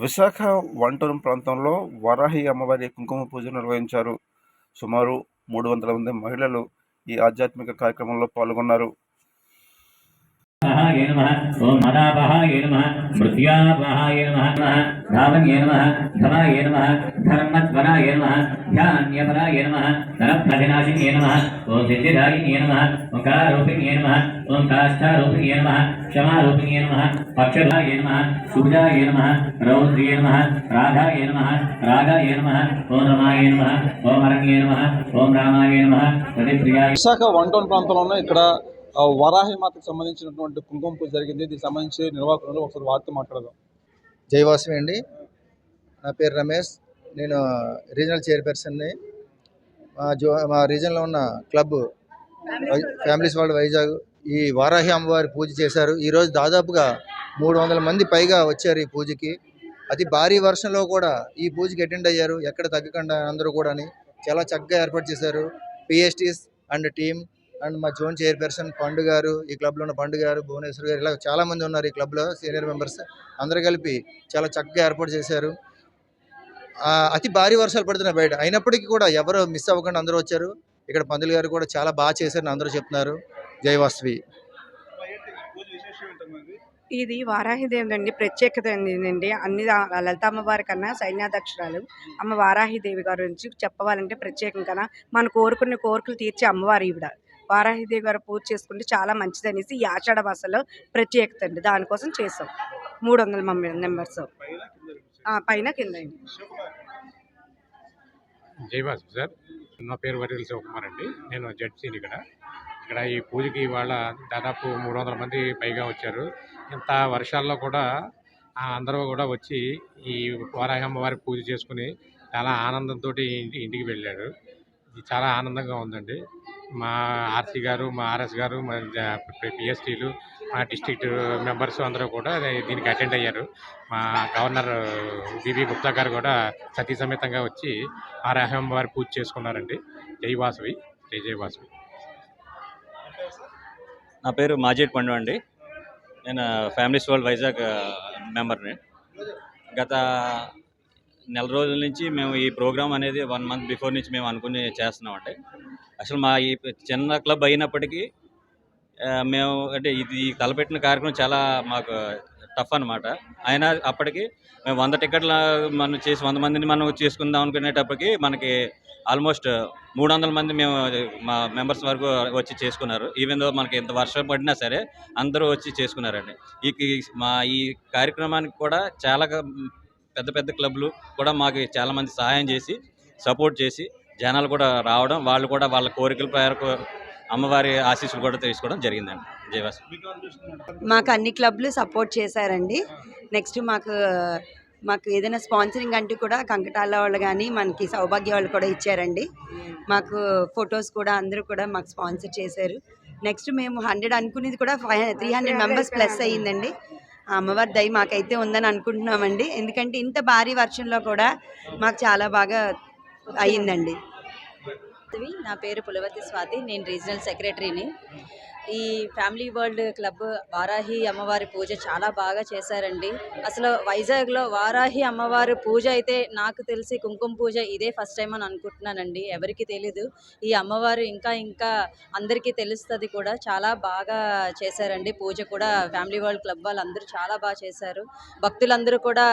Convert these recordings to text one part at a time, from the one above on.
విశాఖ వంటూరు ప్రాంతంలో వారాహి అమ్మవారి కుంకుమ పూజ నిర్వహించారు. సుమారు 300 మంది మహిళలు ఈ ఆధ్యాత్మిక కార్యక్రమంలో పాల్గొన్నారు. ओम मदापहाय नमः मृत्यापहाय नमः धावन्ये नमः धमाय नमः धर्मध्वराय नमः ध्यान्यपराय नमः धनप्रतिनाशिन्ये नमः ओम सिद्धिदायिन्ये नमः ओंकारोपिन्ये नमः ओम काष्ठारोपिन्ये नमः क्षमारोपिन्ये नमः पक्षधाय नमः शुभदाय नमः रौद्रिये नमः राधाय नमः रागाय नमः ओम रमाय नमः ओम अरण्ये नमः ओम रामाय नमः प्रतिप्रियाय విశాఖ వంటోన్ ప్రాంతంలోనే ఇక్కడ వరాహి మాతకు సంబంధించినటువంటి కుంకుమ పూజ జరిగింది. దీనికి సంబంధించి నిర్వాహకులు ఒకసారి వారితో మాట్లాడదాం. జైవాసవి అండి, నా పేరు రమేష్. నేను రీజనల్ చైర్పర్సన్ని. మా రీజన్లో ఉన్న క్లబ్ ఫ్యామిలీస్ వరల్డ్ వైజాగ్ ఈ వారాహి అమ్మవారి పూజ చేశారు. ఈరోజు దాదాపుగా 300 మంది పైగా వచ్చారు ఈ పూజకి. అతి భారీ వర్షంలో కూడా ఈ పూజకి అటెండ్ అయ్యారు, ఎక్కడ తగ్గకుండా అందరూ కూడా. చాలా చక్కగా ఏర్పాటు చేశారు పిఎస్టీస్ అండ్ టీమ్ అండ్ మా జోన్ చైర్పర్సన్ పండు గారు, ఈ క్లబ్లో ఉన్న పండు గారు, భువనేశ్వర్ గారు, ఇలా చాలామంది ఉన్నారు ఈ క్లబ్లో సీనియర్ మెంబర్స్. అందరూ కలిపి చాలా చక్కగా ఏర్పాటు చేశారు. అతి భారీ వర్షాలు పడుతున్నాయి బయట, అయినప్పటికీ కూడా ఎవరు మిస్ అవ్వకుండా అందరూ వచ్చారు. ఇక్కడ పందులు గారు కూడా చాలా బాగా చేశారని అందరూ చెప్తున్నారు. జైవాసవి. ఇది వారాహిదేవి అండి, ప్రత్యేకత ఏంటండి, అన్ని లలిత అమ్మవారి కన్నా సైన్యాధ్యక్షురాలు అమ్మ వారాహిదేవి గారి గురించి చెప్పవాలంటే ప్రత్యేకం కదా. మన కోరుకునే కోరికలు తీర్చే అమ్మవారు ఈవిడ. వారాహిదేవి గారు పూజ చేసుకుంటే చాలా మంచిది అనేసి ఈ ఆషాఢ మాసంలో ప్రత్యేకత అండి, దానికోసం చేసాం. 300 మెంబర్స్ పైన కింద. జైవాసు సార్, నా పేరు వరిల శివకుమార్ అండి. నేను జడ్సీని ఇక్కడ ఈ పూజకి ఇవాళ దాదాపు 300 మంది పైగా వచ్చారు. ఇంత వర్షాల్లో కూడా అందరూ కూడా వచ్చి ఈ వారాహి అమ్మవారి పూజ చేసుకుని చాలా ఆనందంతో ఇంటికి వెళ్ళారు. ఇది చాలా ఆనందంగా ఉందండి. మా ఆర్సీ గారు, మా ఆర్ఎస్ గారు, మా పిఎస్టీలు, మా డిస్ట్రిక్ట్ మెంబర్స్ అందరూ కూడా దీనికి అటెండ్ అయ్యారు. మా గవర్నర్ బిబి గుప్తా గారు కూడా సతీ సమేతంగా వచ్చి వారాహి అమ్మవారి పూజ చేసుకున్నారండి. జై వాసవి, జై జై వాసవి. నా పేరు మాజేట్ పండు అండి. నేను ఫ్యామిలీస్ వరల్డ్ వైజాగ్ మెంబర్ని. గత నెల రోజుల నుంచి మేము ఈ ప్రోగ్రామ్ అనేది 1 మంత్ బిఫోర్ నుంచి మేము అనుకుని చేస్తున్నామండి. అసలు మా ఈ చిన్న క్లబ్ అయినప్పటికీ మేము అంటే ఇది తలపెట్టిన కార్యక్రమం చాలా మాకు టఫ్ అనమాట. అయినా అప్పటికి మేము 100 టికెట్లు మనం చేసి 100 మందిని మనం చేసుకుందాం అనుకునేటప్పటికి మనకి ఆల్మోస్ట్ 300 మంది మేము మా మెంబర్స్ వరకు వచ్చి చేసుకున్నారు. ఈవెన్ దో మనకి ఎంత వర్షం పడినా సరే అందరూ వచ్చి చేసుకున్నారండి. మా ఈ కార్యక్రమానికి కూడా చాలా పెద్ద పెద్ద క్లబ్లు కూడా మాకు చాలామంది సహాయం చేసి సపోర్ట్ చేసి జనాలు కూడా రావడం, వాళ్ళు కూడా వాళ్ళ కోరికల మేరకు అమ్మవారి ఆశీస్సులు కూడా తీసుకోవడం జరిగిందండి. జయవాసు. మాకు అన్ని క్లబ్లు సపోర్ట్ చేశారండి. నెక్స్ట్ మాకు ఏదైనా స్పాన్సరింగ్ అంటే కూడా కంకటాల వాళ్ళు కానీ మనకి సౌభాగ్య వాళ్ళు కూడా ఇచ్చారండి. మాకు ఫొటోస్ కూడా అందరూ కూడా మాకు స్పాన్సర్ చేశారు. నెక్స్ట్ మేము 100 అనుకునేది కూడా 300 మెంబర్స్ ప్లస్ అయ్యిందండి. అమ్మవారి దయ మాకైతే ఉందని అనుకుంటున్నామండి. ఎందుకంటే ఇంత భారీ వర్షంలో కూడా మాకు చాలా బాగా అయ్యిందండి. నా పేరు పులవతి స్వాతి, నేను రీజనల్ సెక్రటరీని. ఈ ఫ్యామిలీ వరల్డ్ క్లబ్ వారాహి అమ్మవారి పూజ చాలా బాగా చేశారండి. అసలు వైజాగ్లో వారాహి అమ్మవారి పూజ అయితే నాకు తెలిసి కుంకుమ పూజ ఇదే ఫస్ట్ టైం అని అనుకుంటున్నానండి. ఎవరికి తెలీదు, ఈ అమ్మవారు ఇంకా ఇంకా అందరికీ తెలుస్తుంది కూడా. చాలా బాగా చేశారండి పూజ కూడా. ఫ్యామిలీ వరల్డ్ క్లబ్ వాళ్ళందరూ చాలా బాగా చేశారు. భక్తులందరూ కూడా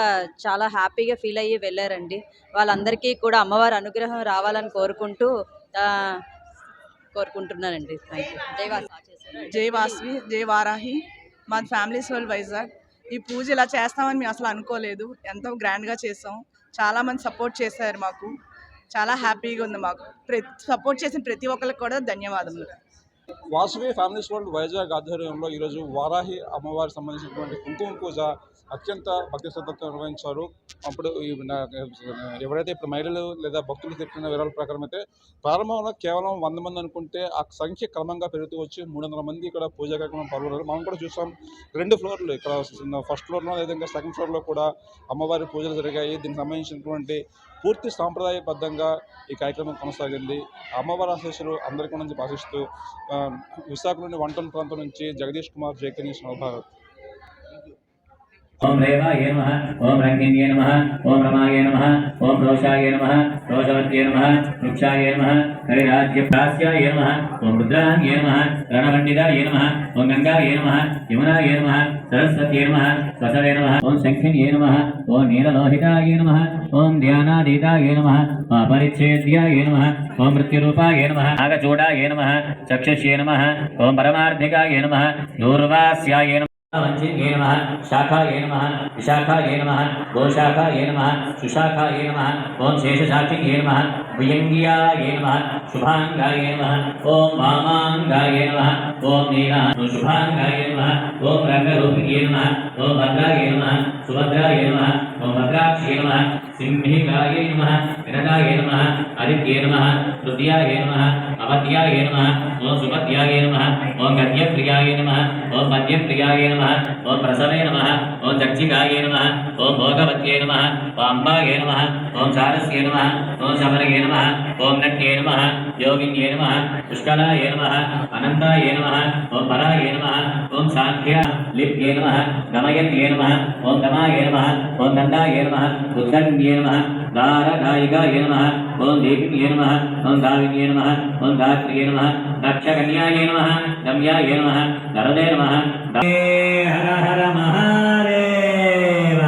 చాలా హ్యాపీగా ఫీల్ అయ్యి వెళ్ళారండి. వాళ్ళందరికీ కూడా అమ్మవారి అనుగ్రహం రావాలని కోరుకుంటున్నానండి. జై వాసవి, జై వారాహి. మాది ఫ్యామిలీస్ వరల్డ్ వైజాగ్. ఈ పూజ ఇలా చేస్తామని మేము అసలు అనుకోలేదు. ఎంతో గ్రాండ్గా చేసాం. చాలామంది సపోర్ట్ చేశారు మాకు. చాలా హ్యాపీగా ఉంది మాకు. సపోర్ట్ చేసిన ప్రతి ఒక్కరికి కూడా ధన్యవాదములు. వాసవి ఫ్యామిలీస్ వరల్డ్ వైజాగ్ ఆధ్వర్యంలో ఈరోజు వారాహి అమ్మవారికి సంబంధించినటువంటి కుంకుమ పూజ అత్యంత భక్తి శ్రద్ధతో నిర్వహించారు. అప్పుడు ఎవరైతే ఇప్పుడు మహిళలు లేదా భక్తులు చెప్పిన వివరాల ప్రకారం అయితే ప్రారంభంలో కేవలం 100 మంది అనుకుంటే ఆ సంఖ్య క్రమంగా పెరుగుతూ వచ్చి 300 మంది ఇక్కడ పూజా కార్యక్రమం పాల్గొన్నారు. మనం కూడా చూసాం 2 ఫ్లోర్లు, ఇక్కడ ఫస్ట్ ఫ్లోర్లో అదేవిధంగా సెకండ్ ఫ్లోర్లో కూడా అమ్మవారి పూజలు జరిగాయి. దీనికి సంబంధించినటువంటి పూర్తి సాంప్రదాయబద్ధంగా ఈ కార్యక్రమం కొనసాగింది. అమ్మవారి ఆశీస్సులు అందరికీ నుంచి ఆశిస్తూ విశాఖలోని వంటల ప్రాంతం నుంచి జగదీష్ కుమార్, జేకే న్యూస్, నవభారత్. ఓం రేవాయ నమః ఓం రంగిణ్యే నమః ఓం రమాయ నమః ఓం రోషాయ నమః రోషవత్యే నమః వృక్షాయ నమః హరిరాజ్యప్రాస్యాయ నమః ఓం రుద్రాయ నమః రణపండితాయ నమః ఓం గంగాయ నమః యమునాయ నమః సరస్వత్యే నమః స్వసవే నమః ఓం శంఖిన్యే నమః ఓం నీలలోహితాయ నమః ఓం ధ్యానాదీతాయ నమః పరిచ్ఛేద్యాయ నమః ఓం మృత్యురూపాయ నమః నాగచూడాయ నమః చక్షుష్యే నమః ఓం పరమార్థికాయ నమః దూర్వాస్యాయ నమః వంచిన్యే నమః శాఖాయ నమః విశాఖాయ నమః గోశాఖాయ నమః సుశాఖాయ నమః ఓం శేషశాఖిన్యే నమః భుయంగియాయ నమః శుభాంగాయ నమః ఓం వామాంగాయ నమః ఓం నీలా శుభాంగాయ నమః ఓం రంగరూపిణ్యే నమః ఓం భద్రాయ నమః సుభద్రాయ నమః ఓం భద్రాక్షే నమః సింహికాయ నమః వినకాయ నమః ఆదిత్యే నమః తృతీయాయ నమః అవధ్యాయ నమః ఓం సుపద్యాయ నమః ఓం గద్యప్రియాయ నమః ఓం పద్యప్రియాయ నమః ఓం ప్రసవే నమః ఓం దక్షికాయ నమః ఓం భోగవత్యే నమః ఓం అంబాయ నమః ఓం సారస్యే నమః ఓం శబరయే నమః ఓం నట్యే నమః యోగిన్యే నమః పుష్కలాయ నమః అనంతాయ నమః ఓం పరాయ నమః ఓం సాంఖ్య లిప్యే నమః గమయన్యే నమః ఓం దమాయ నమః ఓం దండాయ నమః ఉద్దండ్యే నమః దారగాయికాయ నమః ఓం దేవిన్యే నమః ఓం దావిన్యే నమః ఓం దాత్రియే నమః దక్షకన్యాయ నమః గమ్యాయ నమః నరదే నమః హర హర మహాదేవ.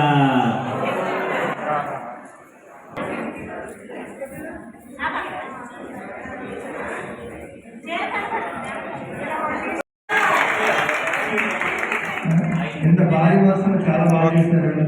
ఇంత భారీ వాసన చాలా బాగా చేశారు.